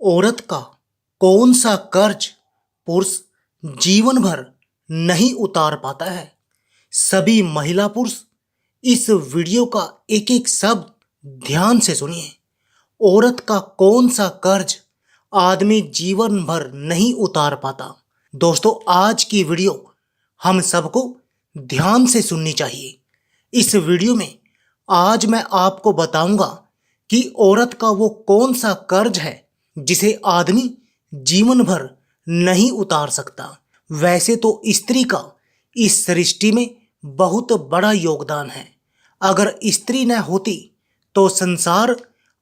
औरत का कौन सा कर्ज पुरुष जीवन भर नहीं उतार पाता है। सभी महिला पुरुष इस वीडियो का एक एक शब्द ध्यान से सुनिए। औरत का कौन सा कर्ज आदमी जीवन भर नहीं उतार पाता। दोस्तों, आज की वीडियो हम सबको ध्यान से सुननी चाहिए। इस वीडियो में आज मैं आपको बताऊंगा कि औरत का वो कौन सा कर्ज है जिसे आदमी जीवन भर नहीं उतार सकता। वैसे तो स्त्री का इस सृष्टि में बहुत बड़ा योगदान है। अगर स्त्री न होती तो संसार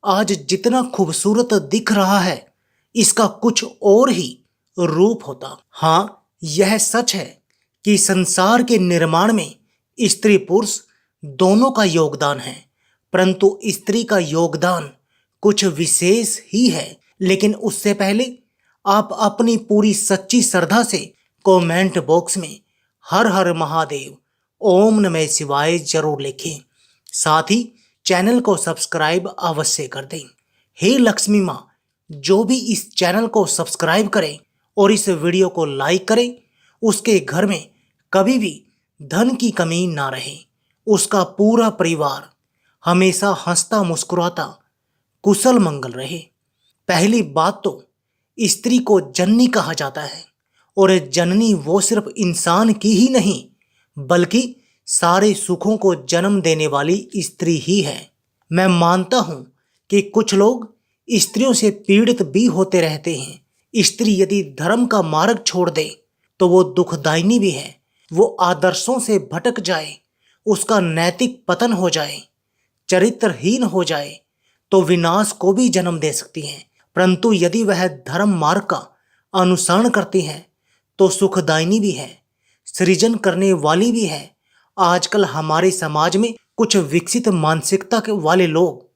आज जितना खूबसूरत दिख रहा है इसका कुछ और ही रूप होता। हाँ, यह सच है कि संसार के निर्माण में स्त्री पुरुष दोनों का योगदान है, परंतु स्त्री का योगदान कुछ विशेष ही है। लेकिन उससे पहले आप अपनी पूरी सच्ची श्रद्धा से कमेंट बॉक्स में हर हर महादेव, ओम नमः शिवाय जरूर लिखें। साथ ही चैनल को सब्सक्राइब अवश्य कर दें। हे लक्ष्मी माँ, जो भी इस चैनल को सब्सक्राइब करे और इस वीडियो को लाइक करे, उसके घर में कभी भी धन की कमी ना रहे। उसका पूरा परिवार हमेशा हंसता मुस्कुराता कुशल मंगल रहे। पहली बात तो स्त्री को जननी कहा जाता है, और जननी वो सिर्फ इंसान की ही नहीं बल्कि सारे सुखों को जन्म देने वाली स्त्री ही है। मैं मानता हूं कि कुछ लोग स्त्रियों से पीड़ित भी होते रहते हैं। स्त्री यदि धर्म का मार्ग छोड़ दे तो वो दुखदायिनी भी है। वो आदर्शों से भटक जाए, उसका नैतिक पतन हो जाए, चरित्रहीन हो जाए तो विनाश को भी जन्म दे सकती है। परंतु यदि वह धर्म मार्ग का अनुसरण करती है तो सुखदायिनी भी है, सृजन करने वाली भी है। आजकल हमारे समाज में कुछ विकसित मानसिकता के वाले लोग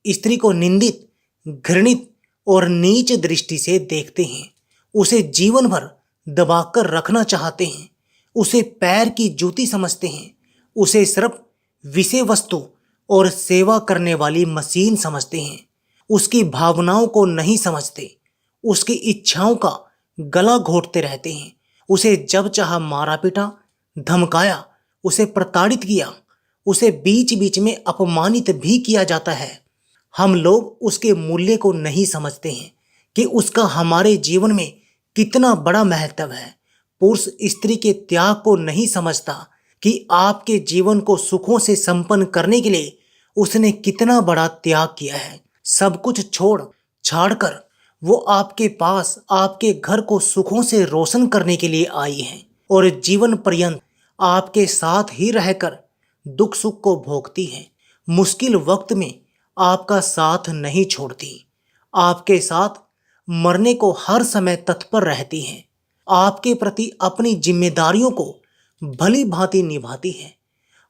स्त्री को निंदित, घृणित और नीच दृष्टि से देखते हैं। उसे जीवन भर दबाकर रखना चाहते हैं, उसे पैर की जूती समझते हैं, उसे सिर्फ विषय वस्तु और सेवा करने वाली मशीन समझते हैं। उसकी भावनाओं को नहीं समझते, उसकी इच्छाओं का गला घोंटते रहते हैं। उसे जब चाहा मारा पीटा, धमकाया, उसे प्रताड़ित किया, उसे बीच बीच में अपमानित भी किया जाता है। हम लोग उसके मूल्य को नहीं समझते हैं कि उसका हमारे जीवन में कितना बड़ा महत्व है। पुरुष स्त्री के त्याग को नहीं समझता कि आपके जीवन को सुखों से संपन्न करने के लिए उसने कितना बड़ा त्याग किया है। सब कुछ छोड़ छाड़ कर वो आपके पास आपके घर को सुखों से रोशन करने के लिए आई है, और जीवन पर्यंत आपके साथ ही रहकर दुख सुख को भोगती है। मुश्किल वक्त में आपका साथ नहीं छोड़ती, आपके साथ मरने को हर समय तत्पर रहती है। आपके प्रति अपनी जिम्मेदारियों को भली भांति निभाती है।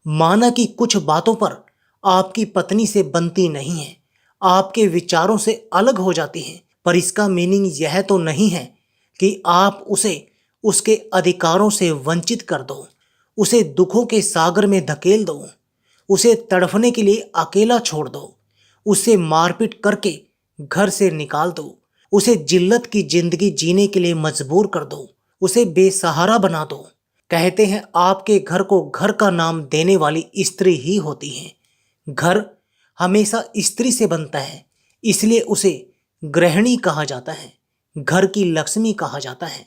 माना कि कुछ बातों पर आपकी पत्नी से बनती नहीं है, आपके विचारों से अलग हो जाती है, पर इसका मीनिंग यह तो नहीं है कि आप उसे उसके अधिकारों से वंचित कर दो, उसे दुखों के सागर में धकेल दो, उसे तड़फने के लिए अकेला छोड़ दो, उसे मारपीट करके घर से निकाल दो, उसे जिल्लत की जिंदगी जीने के लिए मजबूर कर दो, उसे बेसहारा बना दो। कहते हैं आपके घर को घर का नाम देने वाली स्त्री ही होती है। घर हमेशा स्त्री से बनता है, इसलिए उसे गृहिणी कहा जाता है, घर की लक्ष्मी कहा जाता है।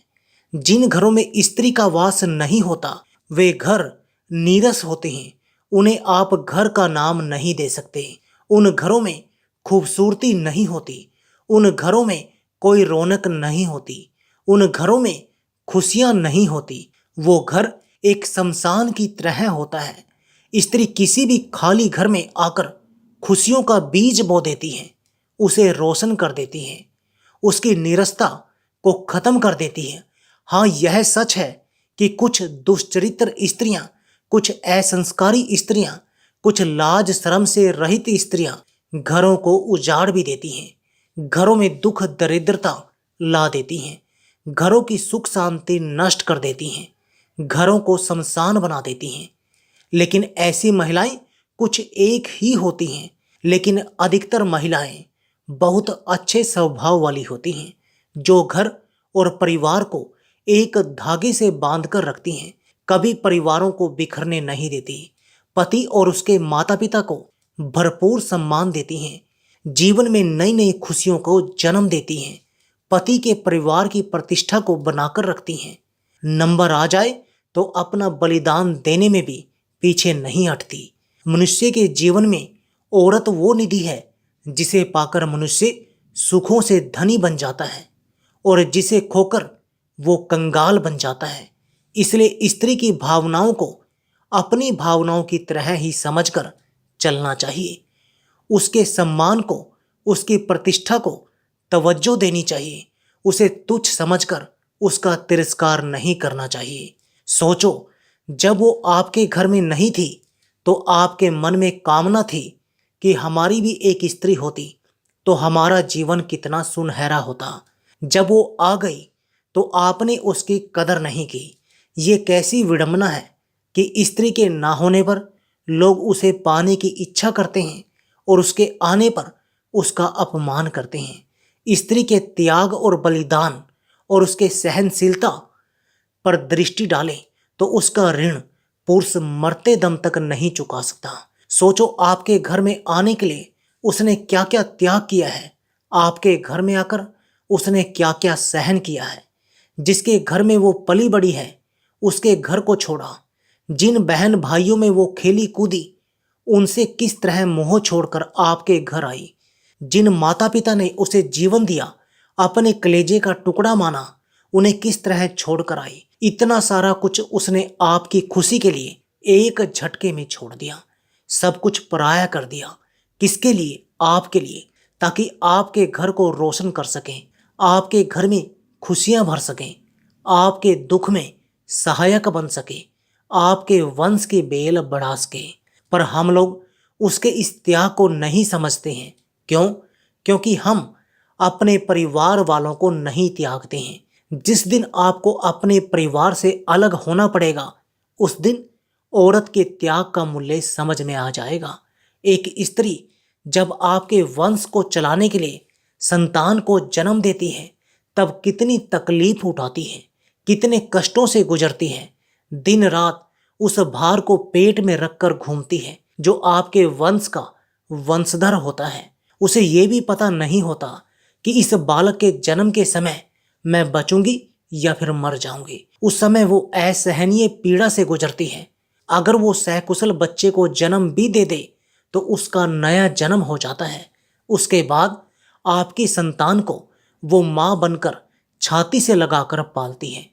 जिन घरों में स्त्री का वास नहीं होता वे घर नीरस होते हैं, उन्हें आप घर का नाम नहीं दे सकते। उन घरों में खूबसूरती नहीं होती, उन घरों में कोई रौनक नहीं होती, उन घरों में खुशियां नहीं होती। वो घर एक शमशान की तरह होता है। स्त्री किसी भी खाली घर में आकर खुशियों का बीज बो देती है, उसे रोशन कर देती है, उसकी नीरसता को खत्म कर देती है। हाँ, यह सच है कि कुछ दुष्चरित्र स्त्रियां, कुछ असंस्कारी स्त्रियां, कुछ लाज शर्म से रहित स्त्रियां घरों को उजाड़ भी देती हैं, घरों में दुख दरिद्रता ला देती हैं, घरों की सुख शांति नष्ट कर देती हैं, घरों को शमशान बना देती हैं। लेकिन ऐसी महिलाएं कुछ एक ही होती हैं, लेकिन अधिकतर महिलाएं बहुत अच्छे स्वभाव वाली होती हैं, जो घर और परिवार को एक धागे से बांध कर रखती हैं, कभी परिवारों को बिखरने नहीं देती। पति और उसके माता पिता को भरपूर सम्मान देती हैं, जीवन में नई नई खुशियों को जन्म देती हैं, पति के परिवार की प्रतिष्ठा को बनाकर रखती हैं। नंबर आ जाए तो अपना बलिदान देने में भी पीछे नहीं हटती। मनुष्य के जीवन में औरत वो निधि है जिसे पाकर मनुष्य सुखों से धनी बन जाता है और जिसे खोकर वो कंगाल बन जाता है। इसलिए स्त्री की भावनाओं को अपनी भावनाओं की तरह ही समझकर चलना चाहिए। उसके सम्मान को, उसकी प्रतिष्ठा को तवज्जो देनी चाहिए। उसे तुच्छ समझकर उसका तिरस्कार नहीं करना चाहिए। सोचो, जब वो आपके घर में नहीं थी तो आपके मन में कामना थी कि हमारी भी एक स्त्री होती तो हमारा जीवन कितना सुनहरा होता। जब वो आ गई तो आपने उसकी कदर नहीं की। ये कैसी विडंबना है कि स्त्री के ना होने पर लोग उसे पाने की इच्छा करते हैं और उसके आने पर उसका अपमान करते हैं। स्त्री के त्याग और बलिदान और उसके सहनशीलता पर दृष्टि डालें तो उसका ऋण पुरुष मरते दम तक नहीं चुका सकता। सोचो, आपके घर में आने के लिए उसने क्या क्या त्याग किया है। आपके घर में आकर उसने क्या क्या सहन किया है। जिसके घर में वो पली बड़ी है उसके घर को छोड़ा। जिन बहन भाइयों में वो खेली कूदी उनसे किस तरह मोह छोड़कर आपके घर आई। जिन माता पिता ने उसे जीवन दिया, अपने कलेजे का टुकड़ा माना, उन्हें किस तरह छोड़कर आई। इतना सारा कुछ उसने आपकी खुशी के लिए एक झटके में छोड़ दिया। सब कुछ पराया कर दिया। किसके लिए? आपके लिए, ताकि आपके घर को रोशन कर सकें, आपके घर में खुशियां भर सकें, आपके दुख में सहायक बन सके, आपके वंश की बेल बढ़ा सके। पर हम लोग उसके इस त्याग को नहीं समझते हैं। क्यों? क्योंकि हम अपने परिवार वालों को नहीं त्यागते हैं। जिस दिन आपको अपने परिवार से अलग होना पड़ेगा, उस दिन औरत के त्याग का मूल्य समझ में आ जाएगा। एक स्त्री जब आपके वंश को चलाने के लिए संतान को जन्म देती है, तब कितनी तकलीफ उठाती है, कितने कष्टों से गुजरती है। दिन रात उस भार को पेट में रखकर घूमती है जो आपके वंश का वंशधर होता है। उसे ये भी पता नहीं होता कि इस बालक के जन्म के समय मैं बचूंगी या फिर मर जाऊंगी। उस समय वो असहनीय पीड़ा से गुजरती है। अगर वो सकुशल बच्चे को जन्म भी दे दे तो उसका नया जन्म हो जाता है। उसके बाद आपकी संतान को वो माँ बनकर छाती से लगाकर पालती है,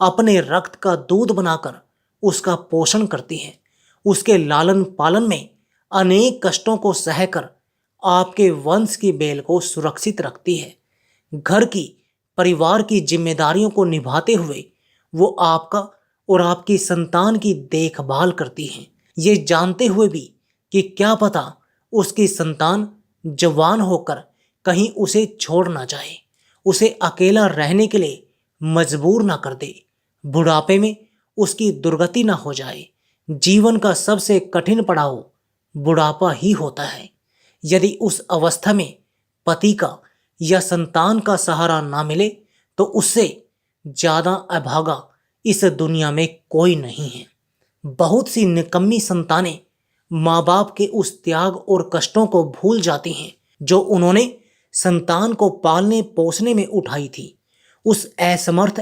अपने रक्त का दूध बनाकर उसका पोषण करती है, उसके लालन पालन में अनेक कष्टों को सहकर आपके वंश की बेल को सुरक्षित रखती है। घर की, परिवार की जिम्मेदारियों को निभाते हुए वो आपका और आपकी संतान की देखभाल करती है, ये जानते हुए भी कि क्या पता उसकी संतान जवान होकर कहीं उसे छोड़ ना जाए, उसे अकेला रहने के लिए मजबूर ना कर दे, बुढ़ापे में उसकी दुर्गति ना हो जाए। जीवन का सबसे कठिन पड़ाव बुढ़ापा ही होता है। यदि उस अवस्था में पति का या संतान का सहारा ना मिले तो उससे ज्यादा अभागा इस दुनिया में कोई नहीं है। बहुत सी निकम्मी संतानें माँ बाप के उस त्याग और कष्टों को भूल जाती हैं जो उन्होंने संतान को पालने पोसने में उठाई थी। उस असमर्थ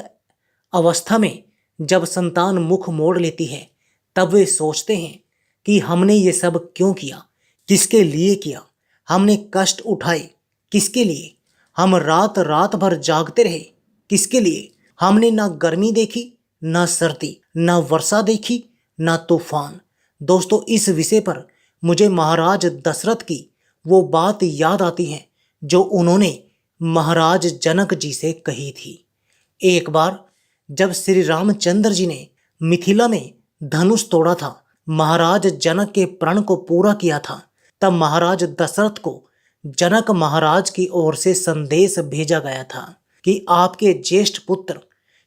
अवस्था में जब संतान मुख मोड़ लेती है, तब वे सोचते हैं कि हमने ये सब क्यों किया, किसके लिए किया, हमने कष्ट उठाए किसके लिए, हम रात रात भर जागते रहे किसके लिए, हमने ना गर्मी देखी, ना सर्दी, ना वर्षा देखी, ना तूफान। दोस्तों, इस विषय पर मुझे महाराज दशरथ की वो बात याद आती है जो उन्होंने महाराज जनक जी से कही थी। एक बार जब श्री रामचंद्र जी ने मिथिला में धनुष तोड़ा था, महाराज जनक के प्रण को पूरा किया था, तब महाराज दशरथ को जनक महाराज की ओर से संदेश भेजा गया था कि आपके ज्येष्ठ पुत्र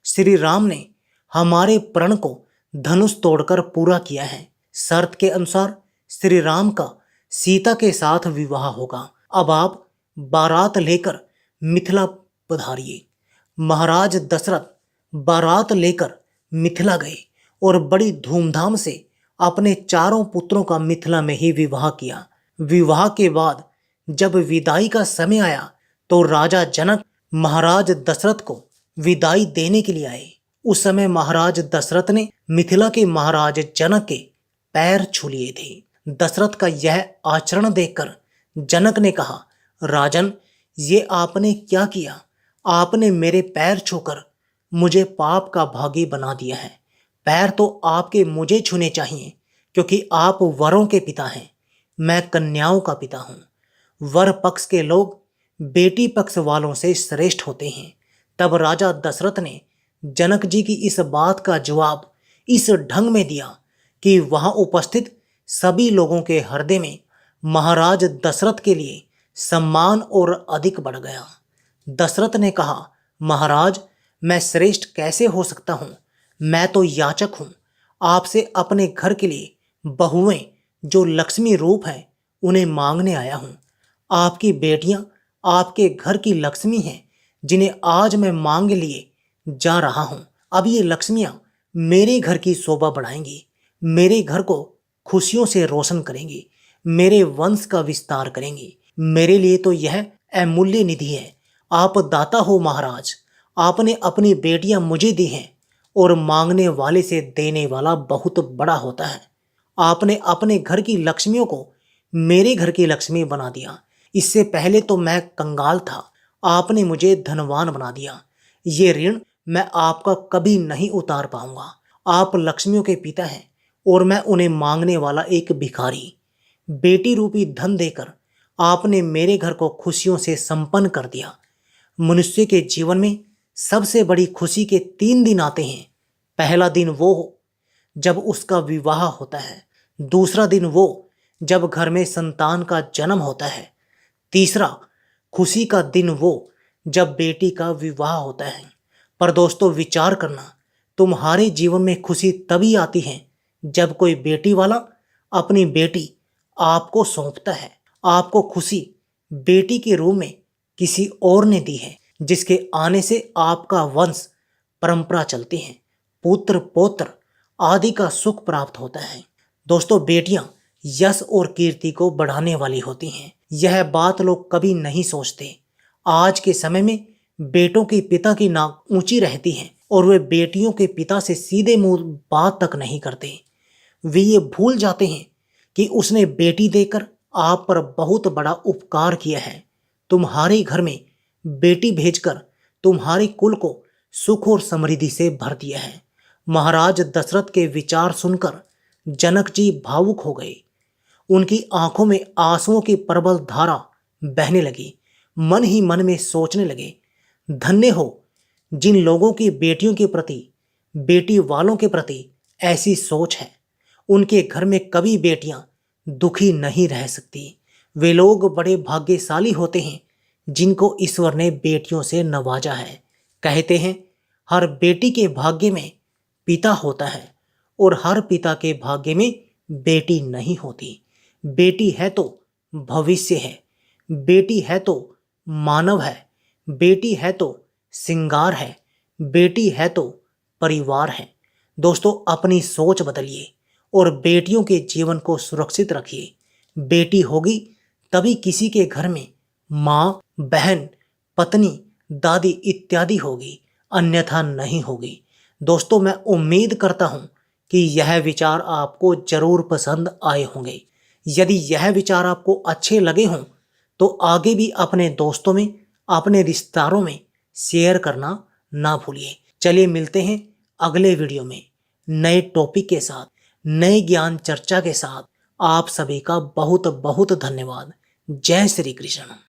श्री राम ने हमारे प्रण को धनुष तोड़कर पूरा किया है। शर्त के अनुसार श्री राम का सीता के साथ विवाह होगा। अब आप बारात लेकर मिथिला पधारिए। महाराज दशरथ बारात लेकर मिथिला गए और बड़ी धूमधाम से अपने चारों पुत्रों का मिथिला में ही विवाह किया। विवाह के बाद जब विदाई का समय आया तो राजा जनक महाराज दशरथ को विदाई देने के लिए आए। उस समय महाराज दशरथ ने मिथिला के महाराज जनक के पैर छू लिए थे। दशरथ का यह आचरण देखकर जनक ने कहा, राजन, ये आपने क्या किया? आपने मेरे पैर छूकर मुझे पाप का भागी बना दिया है। पैर तो आपके मुझे छूने चाहिए, क्योंकि आप वरों के पिता हैं, मैं कन्याओं का पिता हूँ। वर पक्ष के लोग बेटी पक्ष वालों से श्रेष्ठ होते हैं। तब राजा दशरथ ने जनक जी की इस बात का जवाब इस ढंग में दिया कि वहां उपस्थित सभी लोगों के हृदय में महाराज दशरथ के लिए सम्मान और अधिक बढ़ गया। दशरथ ने कहा, महाराज, मैं श्रेष्ठ कैसे हो सकता हूँ? मैं तो याचक हूँ। आपसे अपने घर के लिए बहुएं जो लक्ष्मी रूप हैं उन्हें मांगने आया हूँ। आपकी बेटियां आपके घर की लक्ष्मी हैं, जिन्हें आज मैं मांग लिए जा रहा हूँ। अब ये लक्ष्मियां मेरे घर की शोभा बढ़ाएंगी, मेरे घर को खुशियों से रोशन करेंगी, मेरे वंश का विस्तार करेंगी। मेरे लिए तो यह अमूल्य निधि है। आप दाता हो महाराज, आपने अपनी बेटियां मुझे दी हैं, और मांगने वाले से देने वाला बहुत बड़ा होता है। आपने अपने घर की लक्ष्मियों को मेरे घर की लक्ष्मी बना दिया। इससे पहले तो मैं कंगाल था, आपने मुझे धनवान बना दिया। ये ऋण मैं आपका कभी नहीं उतार पाऊंगा। आप लक्ष्मियों के पिता हैं और मैं उन्हें मांगने वाला एक भिखारी। बेटी रूपी धन देकर आपने मेरे घर को खुशियों से संपन्न कर दिया। मनुष्य के जीवन में सबसे बड़ी खुशी के 3 दिन आते हैं। पहला दिन वो जब उसका विवाह होता है, दूसरा दिन वो जब घर में संतान का जन्म होता है, तीसरा खुशी का दिन वो जब बेटी का विवाह होता है। पर दोस्तों, विचार करना, तुम्हारे जीवन में खुशी तभी आती है जब कोई बेटी वाला अपनी बेटी आपको सौंपता है। आपको खुशी बेटी के रूप में किसी और ने दी है, जिसके आने से आपका वंश परंपरा चलती है, पुत्र पौत्र आदि का सुख प्राप्त होता है। दोस्तों, बेटियां यश और कीर्ति को बढ़ाने वाली होती हैं। यह बात लोग कभी नहीं सोचते। आज के समय में बेटों के पिता की नाक ऊंची रहती है और वे बेटियों के पिता से सीधे मुंह बात तक नहीं करते। वे ये भूल जाते हैं कि उसने बेटी देकर आप पर बहुत बड़ा उपकार किया है। तुम्हारे घर में बेटी भेजकर तुम्हारे कुल को सुख और समृद्धि से भर दिया है। महाराज दशरथ के विचार सुनकर जनक जी भावुक हो गए। उनकी आंखों में आंसुओं की प्रबल धारा बहने लगी। मन ही मन में सोचने लगे, धन्य हो जिन लोगों की बेटियों के प्रति, बेटी वालों के प्रति ऐसी सोच है। उनके घर में कभी बेटियां दुखी नहीं रह सकती। वे लोग बड़े भाग्यशाली होते हैं जिनको ईश्वर ने बेटियों से नवाजा है। कहते हैं, हर बेटी के भाग्य में पिता होता है और हर पिता के भाग्य में बेटी नहीं होती। बेटी है तो भविष्य है, बेटी है तो मानव है, बेटी है तो श्रृंगार है, बेटी है तो परिवार है। दोस्तों, अपनी सोच बदलिए और बेटियों के जीवन को सुरक्षित रखिए। बेटी होगी तभी किसी के घर में माँ, बहन, पत्नी, दादी इत्यादि होगी, अन्यथा नहीं होगी। दोस्तों, मैं उम्मीद करता हूँ कि यह विचार आपको जरूर पसंद आए होंगे। यदि यह विचार आपको अच्छे लगे हों तो आगे भी अपने दोस्तों में, अपने रिश्तेदारों में शेयर करना ना भूलिए। चलिए मिलते हैं अगले वीडियो में नए टॉपिक के साथ, नए ज्ञान चर्चा के साथ। आप सभी का बहुत बहुत धन्यवाद। जय श्री कृष्ण।